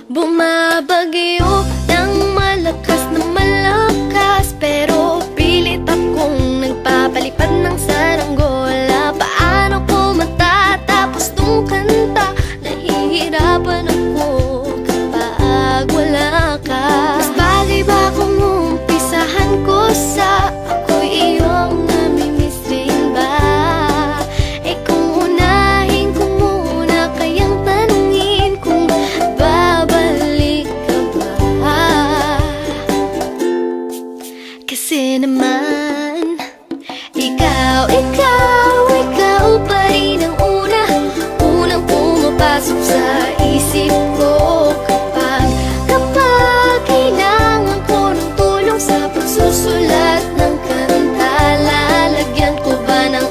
Bumabagyo ng malakas na malakas, pero pilit akong nagpapalipad ng saranggola. Paano ko matatapos tong kanta? Nahihirapan ako kapag wala ka. Mas bagay ba kung umpisahan ko sa ako'y iyong namimiss rin ba? Eh kung unahin ko muna kayang tanungin kung babalik ka ba? Kasi naman ikaw pa rin ang unang pumapasok sa isip ko kapag kailangan ko ng tulong sa pagsusulat ng kanta. Lalagyan ko ba ng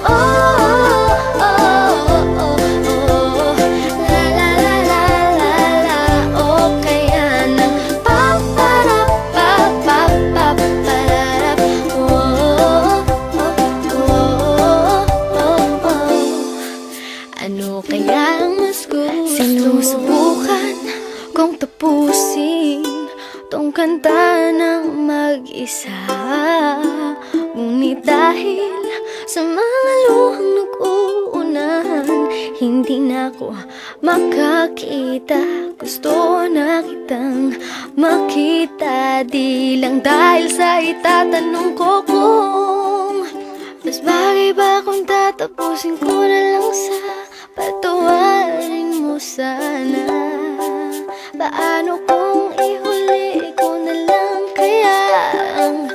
la la la la la la, o kaya ng pa para pa pa pa pararap, ano kaya ang mas gusto? Sinusubukan kong tapusin tong kanta ng mag-isa, ngunit dahil sa mga luhang nag-uunahan, hindi na ako makakita. Gusto na kitang makita, di lang dahil sa itatanong ko kung mas bagay ba kung tatapusin ko na lang sa patawarin mo sana. Paano kung ihuli ko na lang kaya ang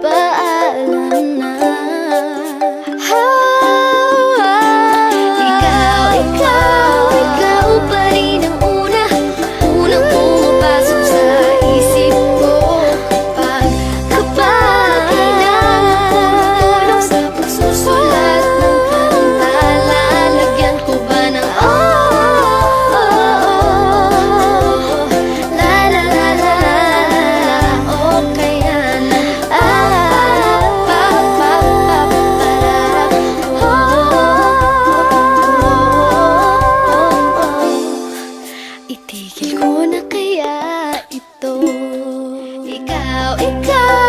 paalam na? Ikaw pa rin ang unang pumapasok sa isip ko kapag kailangan ko ng tulong sa pagsusulat ng kanta. Lalagyan ko ba ng la la la la la, o kaya ng pa pa pa pararap, itigil ko na kaya ito? Ikaw